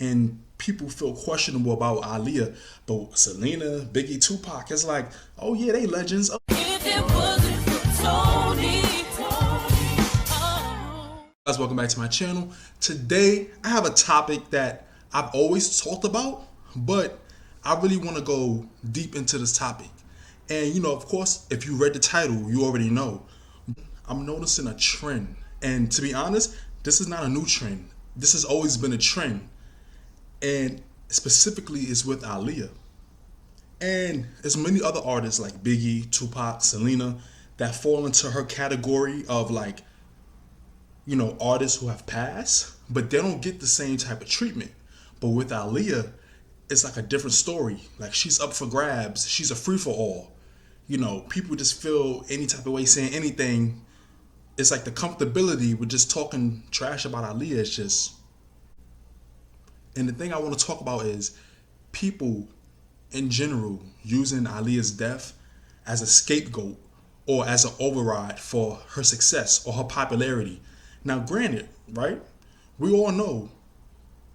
and people feel questionable about Aaliyah, but Selena, Biggie, Tupac, it's like, oh yeah, they legends. If it wasn't for guys, welcome back to my channel. Today I have a topic that I've always talked about, but I really want to go deep into this topic. And of course, if you read the title, you already know. I'm noticing a trend, and to be honest, this is not a new trend. This has always been a trend, and specifically it's with Aaliyah. And there's many other artists like Biggie, Tupac, Selena that fall into her category of artists who have passed, but they don't get the same type of treatment. But with Aaliyah, it's like a different story. Like, she's up for grabs. She's a free for all. People just feel any type of way saying anything. It's like the comfortability with just talking trash about Aaliyah is just. And the thing I want to talk about is people in general using Aaliyah's death as a scapegoat or as an override for her success or her popularity. Now, granted, right? We all know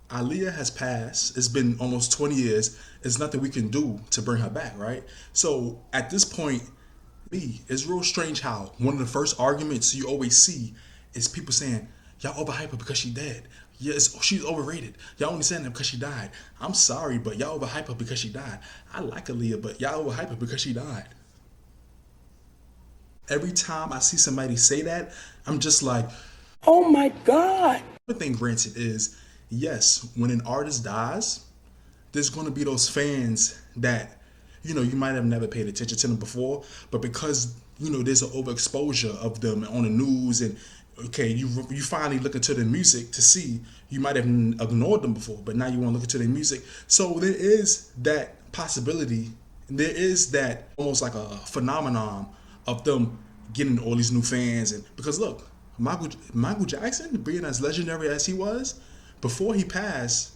Aaliyah has passed. It's been almost 20 years. There's nothing we can do to bring her back, right? So at this point, it's real strange how one of the first arguments you always see is people saying, y'all overhype her because she dead. Yes, she's overrated. Y'all only saying that because she died. I'm sorry, but y'all overhype her because she died. I like Aaliyah, but y'all overhype her because she died. Every time I see somebody say that, I'm just like, oh my God. The thing, granted, is yes, when an artist dies, there's going to be those fans that, you might have never paid attention to them before, but because, there's an overexposure of them on the news, and okay, you finally look into their music to see, you might have ignored them before, but now you want to look into their music. So there is that possibility. There is that almost like a phenomenon of them getting all these new fans. And because look, Michael Jackson, being as legendary as he was, before he passed,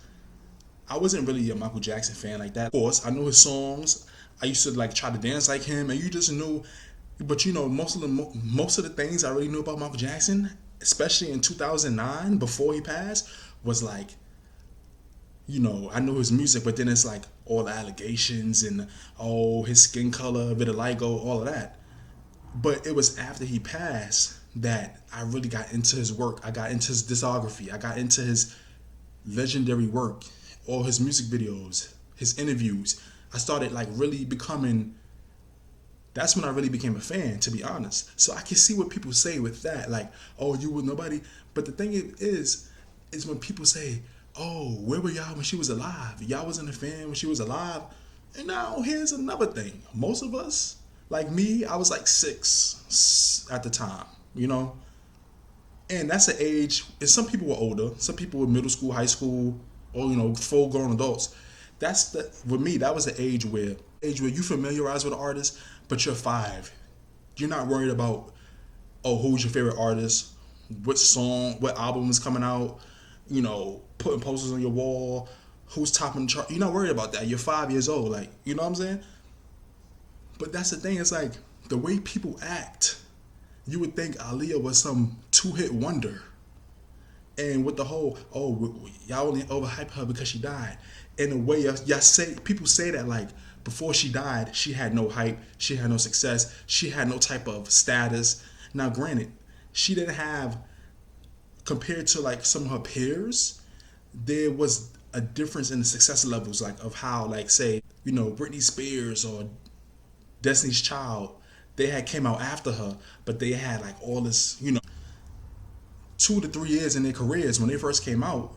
I wasn't really a Michael Jackson fan like that. Of course, I knew his songs. I used to try to dance like him, and you just knew. But most of the things I really knew about Michael Jackson, especially in 2009 before he passed, was I knew his music, but then it's like all the allegations and his skin color, vitiligo, all of that. But it was after he passed that I really got into his work. I got into his discography. I got into his legendary work, all his music videos, his interviews. I started really becoming. That's when I really became a fan, to be honest. So I can see what people say with that, oh, you were nobody. But the thing is when people say, oh, where were y'all when she was alive? Y'all wasn't a fan when she was alive. And now here's another thing. Most of us, like me, I was 6 at the time, And that's an age, and some people were older. Some people were middle school, high school, or, full grown adults. With me, that was the age where you familiarize with an artist, but you're 5. You're not worried about, who's your favorite artist, what song, what album is coming out, putting posters on your wall, who's topping the chart. You're not worried about that. You're 5 years old, you know what I'm saying? But that's the thing, it's the way people act, you would think Aaliyah was some 2-hit wonder. And with the whole, y'all only overhype her because she died. In a way, people say that before she died, she had no hype, she had no success, she had no type of status. Now, granted, she didn't have, compared to some of her peers, there was a difference in the success levels, of how, say, Britney Spears or Destiny's Child, they had came out after her, but they had all this, 2 to 3 years in their careers. When they first came out,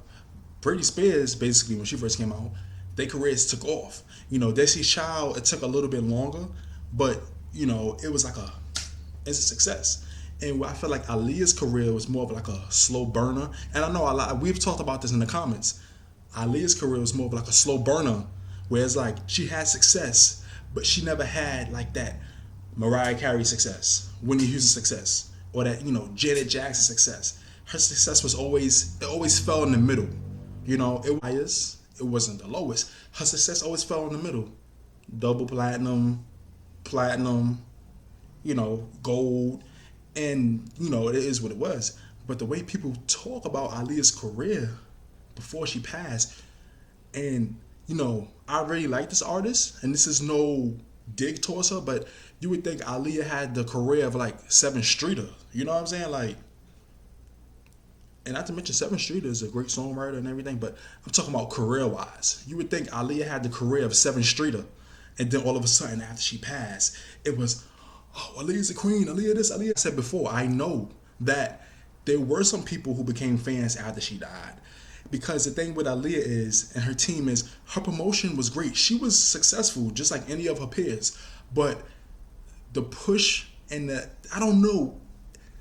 Britney Spears, basically, when she first came out, their careers took off. Destiny's Child, it took a little bit longer, but, it was it's a success. And I feel like Aaliyah's career was more of a slow burner. And I know we've talked about this in the comments. Aaliyah's career was more of a slow burner, whereas she had success, but she never had that Mariah Carey success, Whitney Houston success, or that, Janet Jackson success. Her success was always fell in the middle. It wasn't the lowest. Her success always fell in the middle. Double platinum, gold, and it is what it was. But the way people talk about Aaliyah's career before she passed, And I really like this artist, and this is no dig towards her, but you would think Aaliyah had the career of like Seven Streeter. You know what I'm saying? Like, and not to mention Seven Streeter is a great songwriter and everything, but I'm talking about career wise. You would think Aaliyah had the career of Seven Streeter, and then all of a sudden after she passed, it was, oh, Aaliyah's the queen, Aaliyah this, Aaliyah. I said before, I know that there were some people who became fans after she died. Because the thing with Aaliyah is, and her team is, her promotion was great. She was successful just like any of her peers. But the push and I don't know,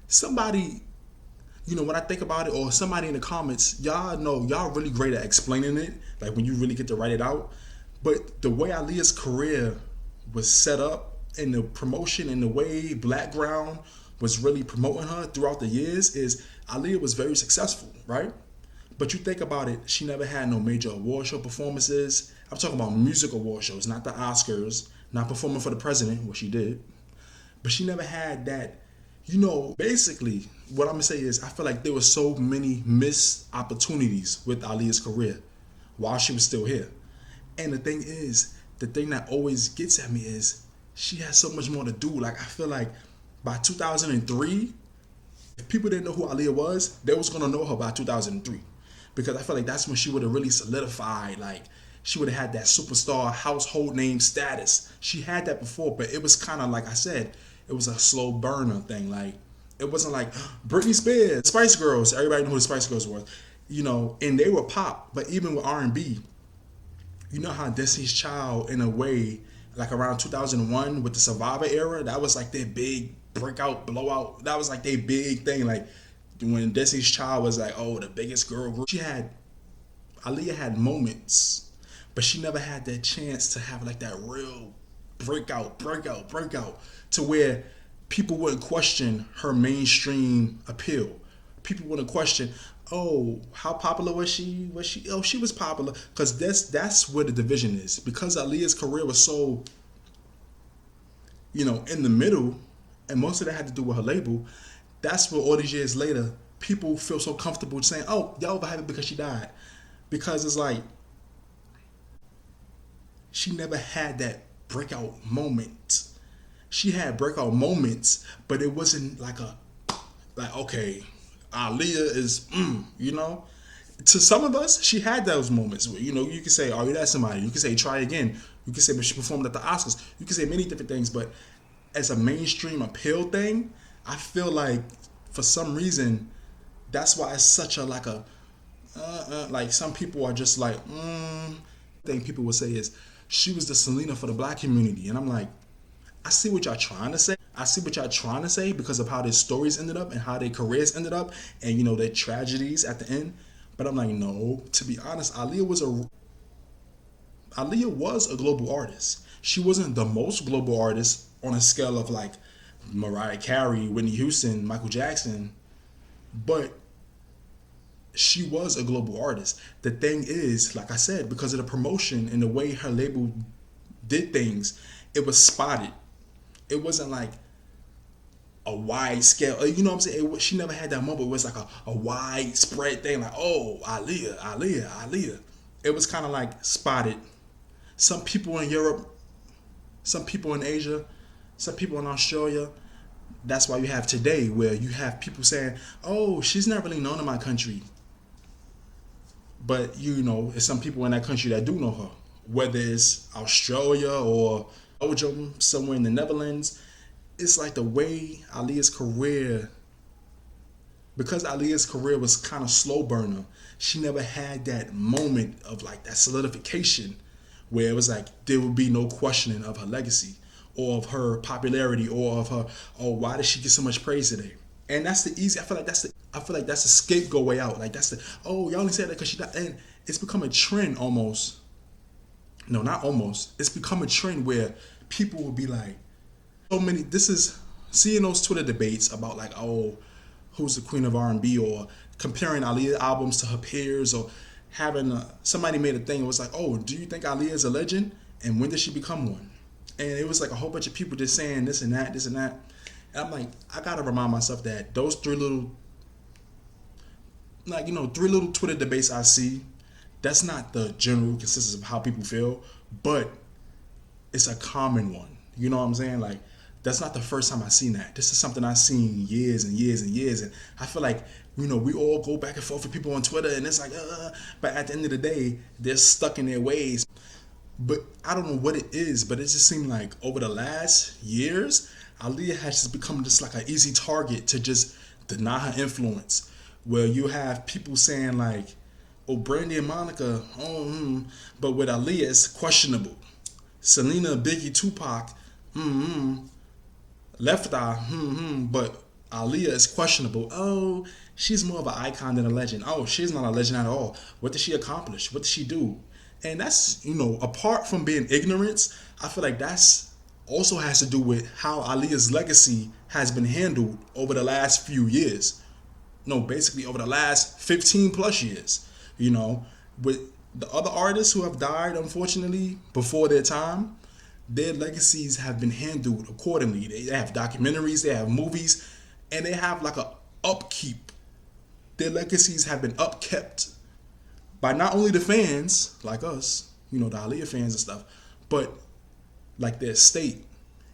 somebody, when I think about it, or somebody in the comments, y'all know, y'all really great at explaining it, like when you really get to write it out. But the way Aaliyah's career was set up, and the promotion and the way Blackground was really promoting her throughout the years, is Aaliyah was very successful, right? But you think about it, she never had no major award show performances. I'm talking about music award shows, not the Oscars, not performing for the president, what she did. But she never had that, basically, what I'm gonna say is, I feel like there were so many missed opportunities with Aaliyah's career while she was still here. And the thing is, the thing that always gets at me is, she has so much more to do. Like, I feel like by 2003, if people didn't know who Aaliyah was, they was gonna know her by 2003, because I feel like that's when she would have really solidified. Like, she would have had that superstar household name status. She had that before, but it was kind of like I said, it was a slow burner thing. Like, it wasn't like Britney Spears, Spice Girls. Everybody knew who the Spice Girls were, and they were pop. But even with R&B, you know how Destiny's Child, in a way, like around 2001 with the Survivor era, that was like their big breakout, blowout. That was like their big thing. Like, when Destiny's Child was like, oh, the biggest girl group. Aaliyah had moments, but she never had that chance to have like that real breakout, to where people wouldn't question her mainstream appeal. People wouldn't question, oh, how popular was she? Oh, she was popular. Because that's where the division is. Because Aaliyah's career was so, in the middle, and most of that had to do with her label. That's where all these years later, people feel so comfortable saying, oh, y'all overhype it because she died. Because it's like, she never had that breakout moment. She had breakout moments, but it wasn't like okay, Aaliyah is, To some of us, she had those moments where, you can say, oh, that's somebody. You can say, try again. You can say, but she performed at the Oscars. You can say many different things, but as a mainstream appeal thing, I feel like for some reason, that's why it's such a, like like some people are just like, thing people will say is, she was the Selena for the black community. And I'm like, I see what y'all trying to say. I see what y'all trying to say because of how their stories ended up and how their careers ended up, and their tragedies at the end. But I'm like, no. To be honest, Aaliyah was a global artist. She wasn't the most global artist on a scale of like Mariah Carey, Whitney Houston, Michael Jackson, but she was a global artist. The thing is, like I said, because of the promotion and the way her label did things, it was spotted. It wasn't like a wide scale. You know what I'm saying? She never had that moment. It was like a widespread thing. Like, oh, Aaliyah. It was kind of like spotted. Some people in Europe, some people in Asia, some people in Australia. That's why you have today where you have people saying, oh, she's not really known in my country. But, it's some people in that country that do know her. Whether it's Australia or Belgium, somewhere in the Netherlands. It's like the way Aaliyah's career, because Aaliyah's career was kind of slow burner, she never had that moment of like that solidification where it was like there would be no questioning of her legacy or of her popularity or of her, oh, why did she get so much praise today? And that's the easy. I feel like that's the scapegoat way out. Like, that's the, oh, y'all only said that because she died. And it's become a trend almost. No, not almost. It's become a trend where people will be like, so many. This is seeing those Twitter debates about like, oh, who's the queen of R&B, or comparing Aaliyah albums to her peers, or having somebody made a thing. It was like, oh, do you think Aaliyah is a legend, and when did she become one? And it was like a whole bunch of people just saying this and that. And I'm like, I gotta remind myself that those three little Twitter debates I see, That's not the general consensus of how people feel, but it's a common one. You know what I'm saying? Like, that's not the first time I've seen that. This is something I've seen years and years and years, and I feel like, we all go back and forth with people on Twitter, and it's like, but at the end of the day, they're stuck in their ways. But I don't know what it is, but it just seemed like over the last years, Aaliyah has just become just like an easy target to just deny her influence. Where you have people saying like, "Oh, Brandy and Monica, but with Aaliyah, it's questionable. Selena, Biggie, Tupac, Left Eye, but Aaliyah is questionable. Oh, she's more of an icon than a legend. Oh, she's not a legend at all. What did she accomplish? What did she do?" And that's, apart from being ignorance, I feel like that's also has to do with how Aaliyah's legacy has been handled over the last few years. No, basically over the last 15 plus years. With the other artists who have died, unfortunately, before their time, their legacies have been handled accordingly. They have documentaries, they have movies, and they have like a upkeep. Their legacies have been upkept by not only the fans like us, the Aaliyah fans and stuff, but like their estate,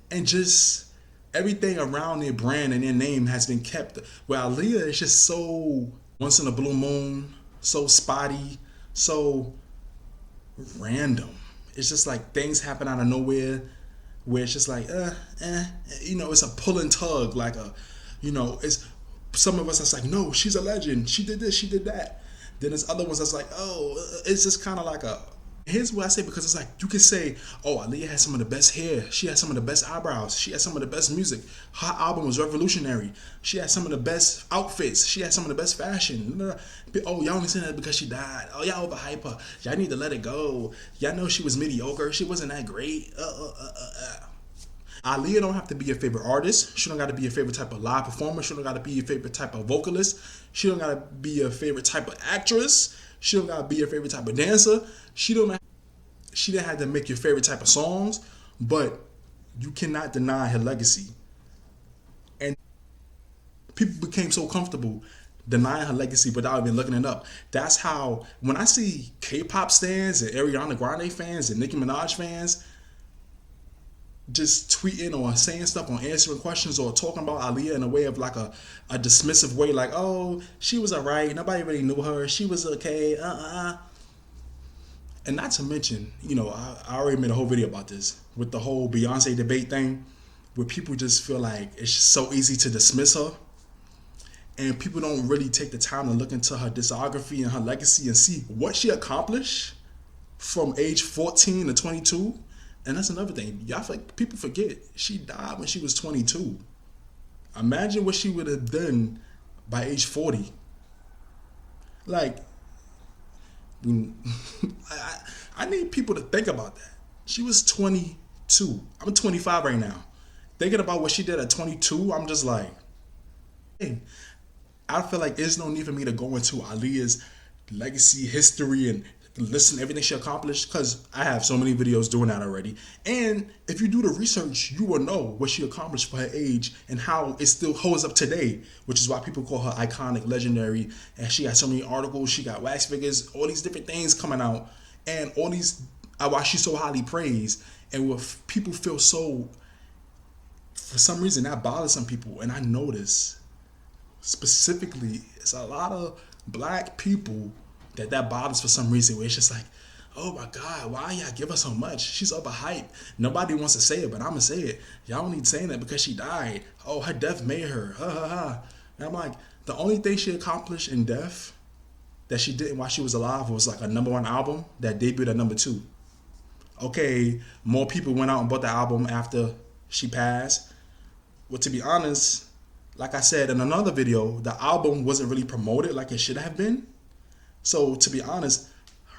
and just everything around their brand and their name has been kept. Where Aaliyah is just so once in a blue moon, so spotty, so random. It's just like things happen out of nowhere, where it's just like, it's a pull and tug, like it's some of us that's like, no, she's a legend. She did this, she did that. Then there's other ones that's like, oh, it's just kind of like a. Here's what I say, because it's like you can say, oh, Aaliyah has some of the best hair. She has some of the best eyebrows. She has some of the best music. Her album was revolutionary. She has some of the best outfits. She has some of the best fashion. Oh, y'all only saying that because she died. Oh, y'all overhype her. Y'all need to let it go. Y'all know she was mediocre. She wasn't that great. Aaliyah don't have to be your favorite artist. She don't got to be your favorite type of live performer. She don't got to be your favorite type of vocalist. She don't got to be your favorite type of actress. She don't got to be your favorite type of dancer. She didn't have to make your favorite type of songs, but you cannot deny her legacy. And people became so comfortable denying her legacy without even looking it up. That's how, when I see K-pop stans and Ariana Grande fans and Nicki Minaj fans just tweeting or saying stuff or answering questions or talking about Aaliyah in a way of like a dismissive way, like, oh, she was alright, nobody really knew her, she was okay, And not to mention, I already made a whole video about this with the whole Beyonce debate thing, where people just feel like it's just so easy to dismiss her, and people don't really take the time to look into her discography and her legacy and see what she accomplished from age 14 to 22. And that's another thing. People forget she died when she was 22. Imagine what she would have done by age 40. Like, I need people to think about that. She was 22. I'm 25 right now. Thinking about what she did at 22, I'm just like, hey, I feel like there's no need for me to go into Aaliyah's legacy, history, and listen to everything she accomplished, because I have so many videos doing that already. And if you do the research, you will know what she accomplished for her age and how it still holds up today, which is why people call her iconic, legendary. And she got so many articles, she got wax figures, all these different things coming out, and all these, why she's so highly praised. And what people feel so, for some reason, that bothers some people. And I notice specifically, it's a lot of black people that bothers for some reason, where it's just like, oh my God, why y'all give her so much? She's overhyped. Nobody wants to say it, but I'm gonna say it. Y'all don't need saying that because she died. Oh, her death made her. Ha ha ha. And I'm like, the only thing she accomplished in death that she didn't while she was alive was like a #1 album that debuted at #2. Okay, more people went out and bought the album after she passed. Well, to be honest, like I said in another video, the album wasn't really promoted like it should have been. So to be honest,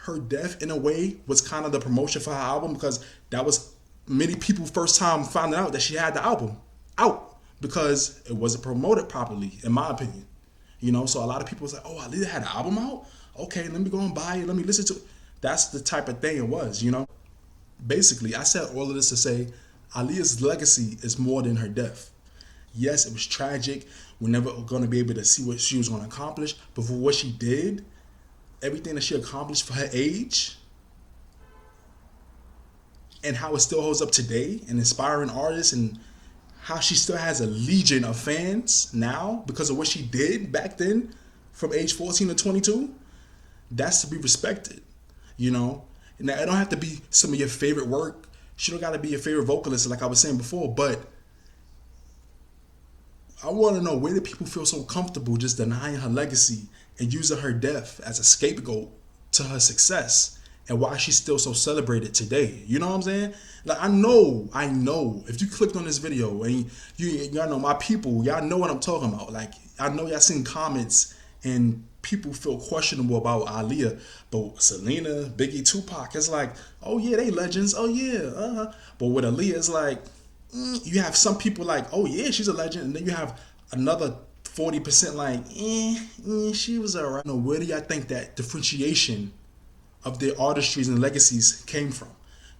her death in a way was kind of the promotion for her album, because that was many people first time finding out that she had the album out, because it wasn't promoted properly, in my opinion. So a lot of people was like, oh, Aaliyah had an album out? Okay, let me go and buy it, let me listen to it. That's the type of thing it was, Basically, I said all of this to say Aaliyah's legacy is more than her death. Yes, it was tragic. We're never going to be able to see what she was going to accomplish, but for what she did, everything that she accomplished for her age and how it still holds up today and inspiring artists, and how she still has a legion of fans now because of what she did back then from age 14 to 22, that's to be respected, you know? Now, it don't have to be some of your favorite work. She don't got to be your favorite vocalist, like I was saying before, but I want to know, where do people feel so comfortable just denying her legacy and using her death as a scapegoat to her success, and why she's still so celebrated today? You know what I'm saying? Like, I know, if you clicked on this video and y'all know my people, y'all know what I'm talking about. Like, I know y'all seen comments and people feel questionable about Aaliyah, but Selena, Biggie, Tupac, it's like, oh yeah, they legends. Oh yeah, But with Aaliyah, it's like, you have some people like, oh yeah, she's a legend, and then you have another 40% like, she was alright. No, where do y'all think that differentiation of their artistries and legacies came from?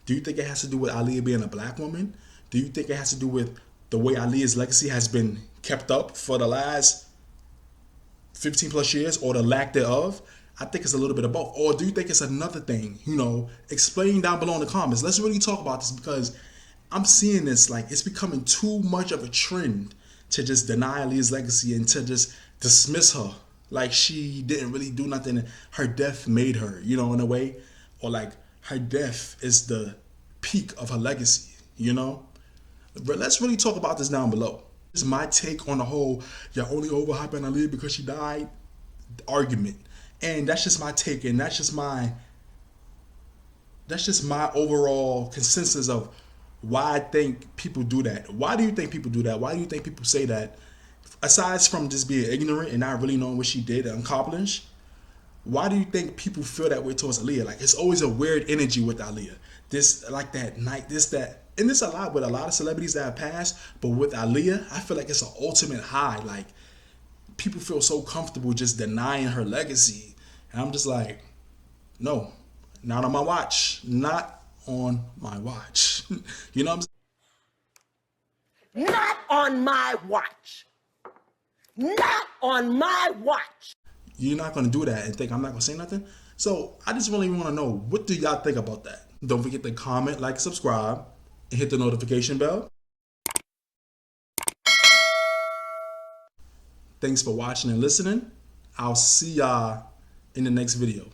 Do you think it has to do with Aaliyah being a black woman? Do you think it has to do with the way Aaliyah's legacy has been kept up for the last 15 plus years, or the lack thereof? I think it's a little bit of both. Or do you think it's another thing? You know, explain down below in the comments. Let's really talk about this, because I'm seeing this, like, it's becoming too much of a trend to just deny Aaliyah's legacy and to just dismiss her like she didn't really do nothing. Her death made her, you know, in a way. Or like her death is the peak of her legacy, you know? But let's really talk about this down below. This is my take on the whole, you're only overhyping Aaliyah because she died argument. And that's just my take, and that's just my overall consensus of why I think people do that. Why do you think people do that? Why do you think people say that? Aside from just being ignorant and not really knowing what she did and accomplished, why do you think people feel that way towards Aaliyah? Like, it's always a weird energy with Aaliyah. This, like, that night, this, that. And this a lot with a lot of celebrities that have passed, but with Aaliyah, I feel like it's an ultimate high. Like, people feel so comfortable just denying her legacy. And I'm just like, no, not on my watch. Not on my watch. You know what I'm saying? Not on my watch. Not on my watch. You're not going to do that and think I'm not going to say nothing. So I just really want to know, what do y'all think about that? Don't forget to comment, like, subscribe, and hit the notification bell. Thanks for watching and listening. I'll see y'all in the next video.